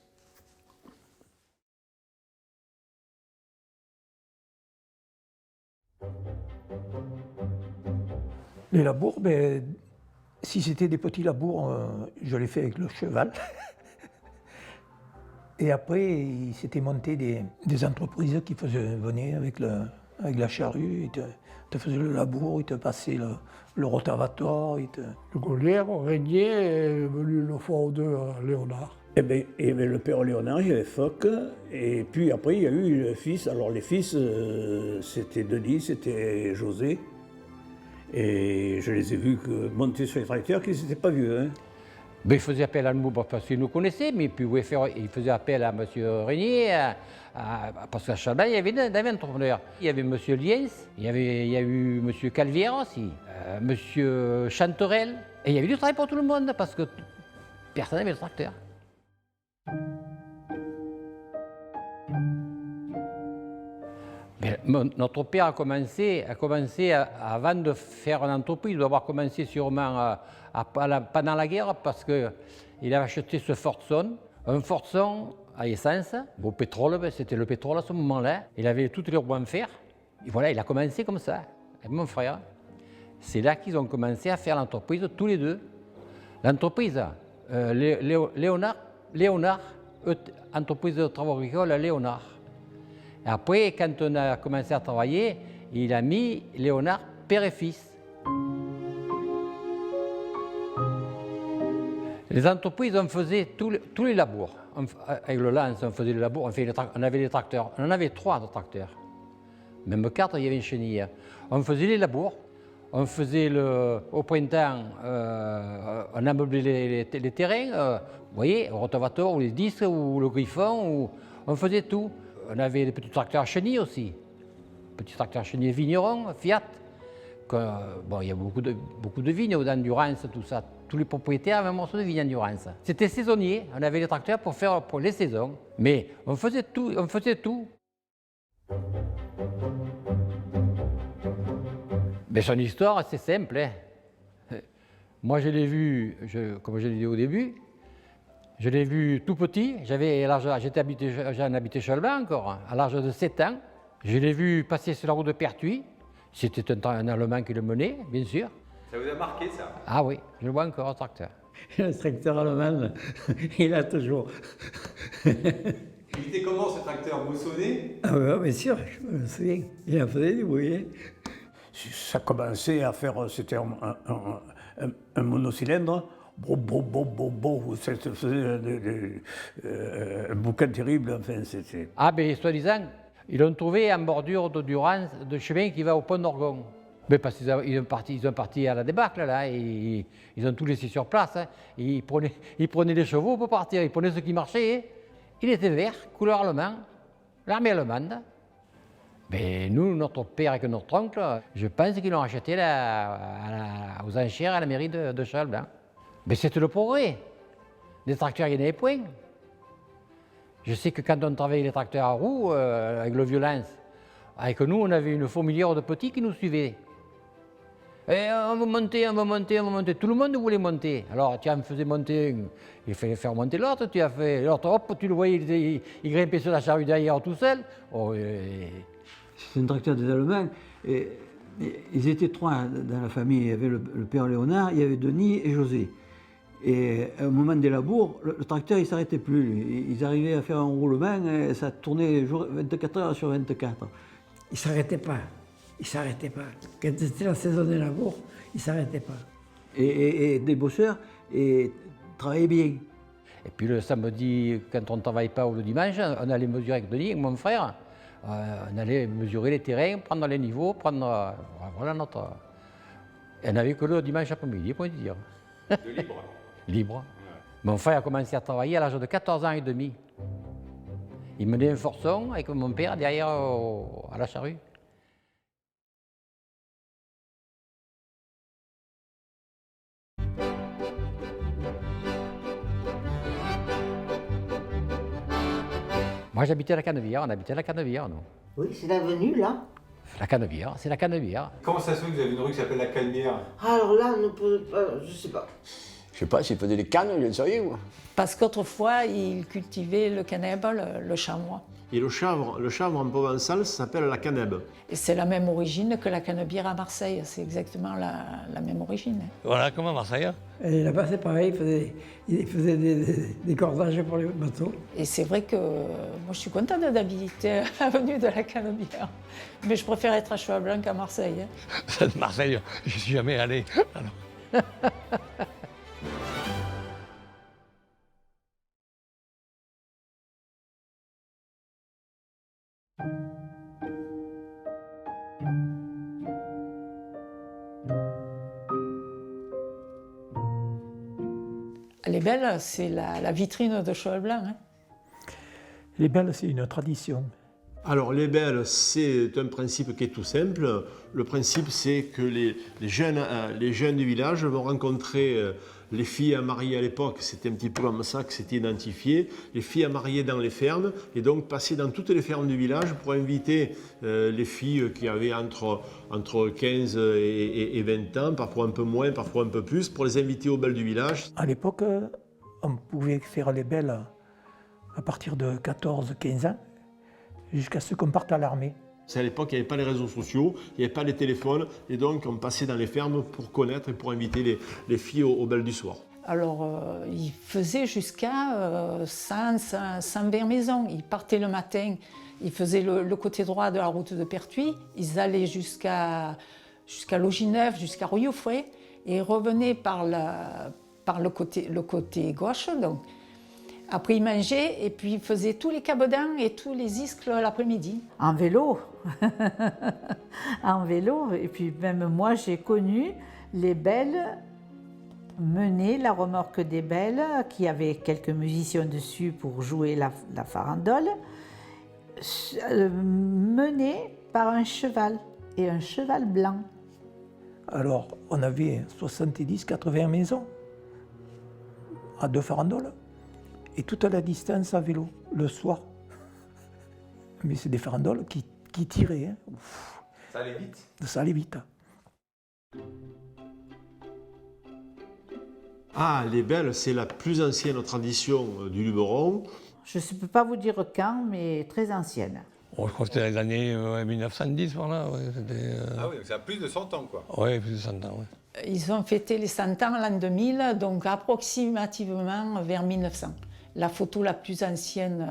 Les labours, ben, si c'était des petits labours, je les fais avec le cheval. Et après, il s'était monté des entreprises qui venaient avec la charrue, ils te faisaient le labour, ils te passaient le rotavator. Le Gaulière, Régnier est venu une fois ou deux à Léonard. Eh bien, il y avait le père Léonard, il y avait Foch, et puis après, il y a eu le fils. Alors les fils, c'était Denis, c'était José. Et je les ai vus monter sur les tracteurs, qu'ils n'étaient pas vieux. Hein. Ben, il faisait appel à nous parce qu'il nous connaissait, mais puis il faisait appel à M. Régnier, parce qu'à Chablain, il y avait des entrepreneurs. Il y avait M. Liens, il y a eu M. Calvière aussi, M. Chanterelle, et il y avait du travail pour tout le monde, parce que personne n'avait le tracteur. Mais notre père a commencé avant de faire une entreprise, il doit avoir commencé sûrement pendant la guerre parce qu'il avait acheté ce Fordson, un Fordson à essence, au pétrole, c'était le pétrole à ce moment-là. Il avait toutes les roues en fer. Et voilà, il a commencé comme ça, avec mon frère. C'est là qu'ils ont commencé à faire l'entreprise tous les deux. L'entreprise, Léonard, entreprise de travaux agricoles Léonard. Après, quand on a commencé à travailler, il a mis Léonard père et fils. Les entreprises, on faisait tous les labours. Avec le lance, on faisait les labours, on avait les tracteurs. On en avait 3 de tracteurs. Même 4, il y avait une chenille. On faisait les labours. On faisait au printemps, on ameublait les terrains. Vous voyez, au rotavator, ou les disques, ou le griffon, on faisait tout. On avait des petits tracteurs chenilles aussi. Petits tracteurs chenilles vignerons, Fiat. Bon, il y a beaucoup de vignes d'endurance, tout ça. Tous les propriétaires avaient un morceau de vigne endurance. C'était saisonnier. On avait les tracteurs pour faire pour les saisons. Mais on faisait tout. Mais son histoire, c'est simple. Hein. Moi, je l'ai vu, comme je l'ai dit au début, je l'ai vu tout petit. J'en habitais Chalbin encore, à l'âge de 7 ans. Je l'ai vu passer sur la route de Pertuis. C'était un Allemand qui le menait, bien sûr. Ça vous a marqué, ça? Ah oui, je le vois encore, le tracteur. Le tracteur allemand, il a toujours. Il était comment, ce tracteur moissonné? Ah oui, bien sûr, je me souviens. Il en faisait du bruit. Hein. Ça commençait à faire, c'était un monocylindre. Ça faisait un boucan terrible, enfin, c'était... Ah, ben, soi-disant, ils l'ont trouvé en bordure de chemin qui va au pont d'Orgon. Mais parce qu'ils sont partis à la débâcle, là, et ils ont tout laissé sur place. Hein. Ils prenaient les chevaux pour partir, ils prenaient ce qui marchait. Hein. Il était vert, couleur allemand, l'armée allemande. Mais nous, notre père et notre oncle, je pense qu'ils l'ont acheté aux enchères à la mairie de Cheval-Blanc. Mais c'était le progrès. Des tracteurs, il n'y en avait point. Je sais que quand on travaillait les tracteurs à roues, avec le violence, avec nous, on avait une fourmilière de petits qui nous suivaient. Et on veut monter, on veut monter, on veut monter. Tout le monde voulait monter. Alors, tu en faisais monter un, il fallait faire monter l'autre, tu as fait l'autre, hop, tu le voyais, il grimpait sur la charrue derrière tout seul. Oh, c'est un tracteur des Allemands. Et ils étaient trois dans la famille. Il y avait le père Léonard, il y avait Denis et José. Et au moment des labours, le tracteur il ne s'arrêtait plus. Ils arrivaient à faire un roulement et ça tournait 24 heures sur 24. Il ne s'arrêtait pas. Il ne s'arrêtait pas. Quand c'était la saison des labours, il ne s'arrêtait pas. Et des bosseurs et travaillaient bien. Et puis le samedi, quand on ne travaille pas ou le dimanche, on allait mesurer avec Denis, avec mon frère. On allait mesurer les terrains, prendre les niveaux, prendre. Voilà notre. Et on n'avait que le dimanche après-midi, pour dire. De libre. Libre. Ouais. Mon frère a commencé à travailler à l'âge de 14 ans et demi. Il menait un forçon avec mon père derrière à la charrue. Moi j'habitais à la Canebière, on habitait à la Canebière, nous. Oui, c'est l'avenue là. La Canebière, c'est la Canebière. Comment ça se fait que vous avez une rue qui s'appelle la Canebière? Alors là, on ne peut pas, je sais pas. Je sais pas s'ils faisaient des cannes, je ne sais rien, moi. Parce qu'autrefois, ils cultivaient le caneb, le chamois. Et le chanvre en provençal ça s'appelle la caneb. Et c'est la même origine que la canebière à Marseille, c'est exactement la même origine. Voilà, comme à Marseille. Et là-bas, c'est pareil, ils faisaient des cordages pour les bateaux. Et c'est vrai que moi, je suis contente d'habiter l'avenue de la Canebière. Mais je préfère être à Cheval-Blanc qu'à Marseille. Hein. Marseille, je ne suis jamais allé. Alors. Les Belles, c'est la vitrine de Cheval-Blanc. Hein. Les Belles, c'est une tradition. Alors les Belles, c'est un principe qui est tout simple. Le principe, c'est que les jeunes du village vont rencontrer les filles à marier à l'époque. C'était un petit peu comme ça que c'était identifié. Les filles à marier dans les fermes et donc passer dans toutes les fermes du village pour inviter les filles qui avaient entre 15 et 20 ans, parfois un peu moins, parfois un peu plus, pour les inviter au bal du village. À l'époque, on pouvait faire les belles à partir de 14-15 ans, jusqu'à ce qu'on parte à l'armée. C'est à l'époque, il n'y avait pas les réseaux sociaux, il n'y avait pas les téléphones, et donc on passait dans les fermes pour connaître et pour inviter les filles au bal du soir. Alors, ils faisaient jusqu'à 120 maisons. Ils partaient le matin, ils faisaient le côté droit de la route de Pertuis, ils allaient jusqu'à Logineuf, jusqu'à Rouillefouet, et ils revenaient par le côté gauche. Donc. Après, ils mangeaient et puis ils faisaient tous les cabedans et tous les iscles l'après-midi. En vélo. En vélo. Et puis même moi, j'ai connu les Belles mener la remorque des Belles, qui avait quelques musiciens dessus pour jouer la farandole, menée par un cheval, et un cheval blanc. Alors, on avait 70-80 maisons à 2 farandoles. Et toute la distance à vélo, le soir. Mais c'est des farandoles qui tiraient. Hein. Ça allait vite? Ça allait vite. Ah, les Belles, c'est la plus ancienne tradition du Luberon. Je ne peux pas vous dire quand, mais très ancienne. Oh, je crois que c'était les années 1910, par là. Ouais, Ah oui, donc ça a plus de 100 ans, quoi. Oui, plus de 100 ans, oui. Ils ont fêté les 100 ans l'an 2000, donc approximativement vers 1900. La photo la plus ancienne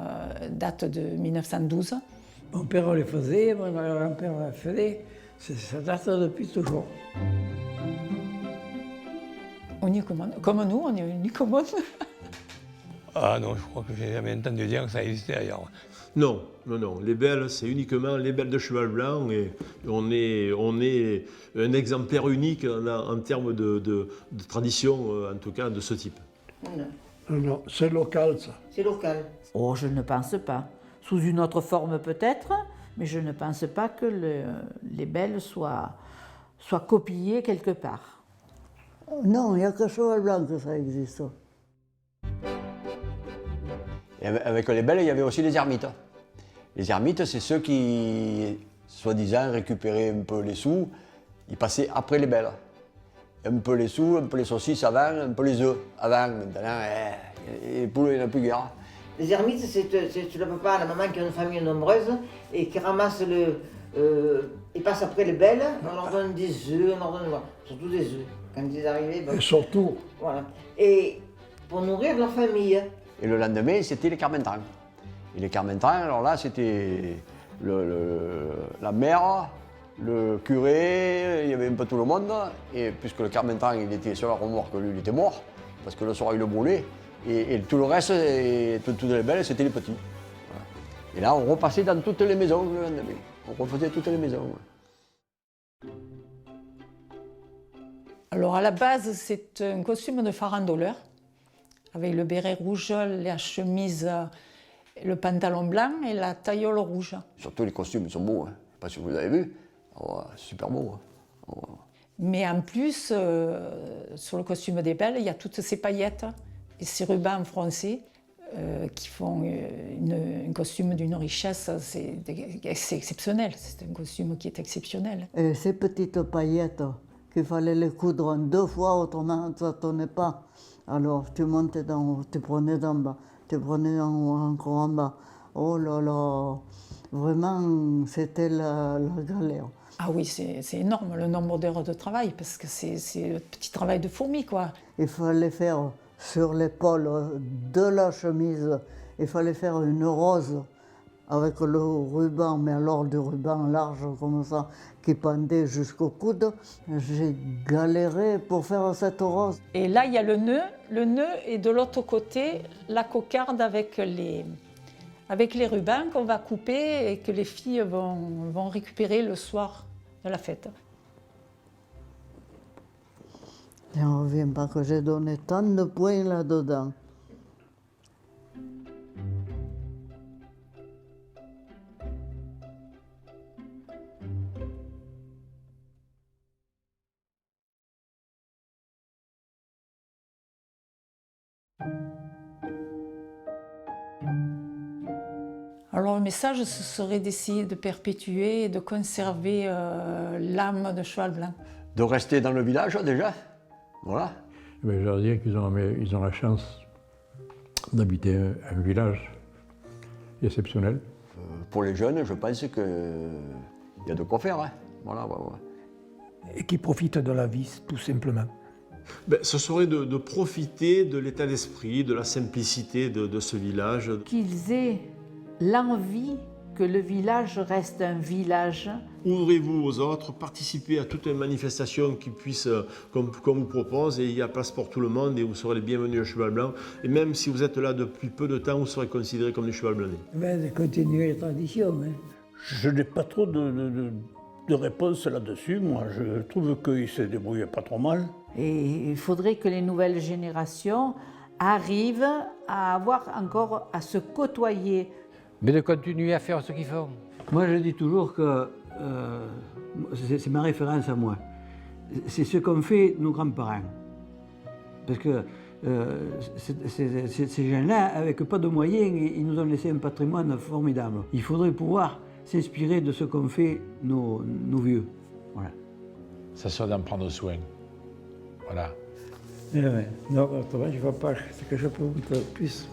date de 1912. Mon père les faisait, mon grand-père les faisait. Ça date depuis toujours. On y commande. Comme nous, on y commande. Ah non, je crois que j'ai jamais entendu dire que ça existait ailleurs. Non, non, non. Les belles, c'est uniquement les belles de cheval blanc et on est un exemplaire unique en termes de tradition, en tout cas de ce type. Non, c'est local ça. C'est local. Oh, je ne pense pas. Sous une autre forme peut-être, mais je ne pense pas que les belles soient copiées quelque part. Non, il n'y a que cheval blanc que ça existe. Et avec les belles, il y avait aussi les ermites. Les ermites, c'est ceux qui, soi-disant, récupéraient un peu les sous, ils passaient après les belles. Un peu les sous, un peu les saucisses avant, un peu les œufs avant. Maintenant, les poules, il n'y en a plus guère. Les ermites, c'est le papa, la maman qui a une famille nombreuse et qui ramasse ils passent après les belles, on leur donne des œufs, on leur donne surtout des œufs. Quand ils arrivaient, Et surtout. Voilà. Et pour nourrir leur famille. Et le lendemain, c'était les carmentans. Et les carmentans, alors là, c'était la mère, le curé, il y avait un peu tout le monde. Et puisque le carmentan, il était sur la remorque, lui, il était mort, parce que le soir, il le brûlait. Et tout le reste, toutes les belles, c'était les petits. Voilà. Et là, on repassait dans toutes les maisons le lendemain. On refaisait toutes les maisons. Alors à la base, c'est un costume de farandoleur, avec le béret rouge, la chemise, le pantalon blanc et la taillole rouge. Surtout les costumes, ils sont beaux. Hein. Je ne sais pas si vous avez vu. Oh, super beau. Hein. Oh. Mais en plus, sur le costume des belles, il y a toutes ces paillettes et ces rubans froncés qui font un costume d'une richesse, c'est exceptionnel. C'est un costume qui est exceptionnel. Et ces petites paillettes, qu'il fallait les coudre 2 fois, autrement ça ne tenait pas. Alors tu montais d'en haut, tu prenais d'en bas, tu prenais en haut, encore en bas. Oh là là, vraiment c'était la galère. Ah oui, c'est énorme le nombre d'heures de travail, parce que c'est le petit travail de fourmi, quoi. Il fallait faire sur l'épaule de la chemise, il fallait faire une rose avec le ruban, mais alors du ruban large comme ça, qui pendait jusqu'au coude. J'ai galéré pour faire cette rose. Et là, il y a le nœud et de l'autre côté, la cocarde avec les rubans qu'on va couper et que les filles vont récupérer le soir de la fête. Je ne reviens pas que j'ai donné tant de points là-dedans. Alors le message, ce serait d'essayer de perpétuer et de conserver l'âme de cheval blanc. De rester dans le village déjà, voilà. Mais je dois dire qu'ils ont la chance d'habiter un village exceptionnel. Pour les jeunes, je pense qu'il y a de quoi faire. Hein. Voilà, voilà. Et qui profitent de la vie, tout simplement. Ben, ce serait de profiter de l'état d'esprit, de la simplicité de ce village. Qu'ils aient l'envie que le village reste un village. Ouvrez-vous aux autres, participez à toute une manifestation qui puisse, qu'on vous propose, et il y a place pour tout le monde, et vous serez les bienvenus à Cheval Blanc. Et même si vous êtes là depuis peu de temps, vous serez considérés comme des cheval blancs. De continuer les traditions. Hein. Je n'ai pas trop de réponse là-dessus. Moi, je trouve qu'ils se débrouillent pas trop mal. Et il faudrait que les nouvelles générations arrivent à avoir encore à se côtoyer. Mais de continuer à faire ce qu'ils font. Moi, je dis toujours que c'est ma référence à moi. C'est ce qu'ont fait nos grands-parents. Parce que ces gens-là, avec pas de moyens, ils nous ont laissé un patrimoine formidable. Il faudrait pouvoir s'inspirer de ce qu'ont fait nos vieux. Voilà. Ça serait d'en prendre soin. Voilà. Non, autrement, je ne vois pas ce que je peux vous dire plus.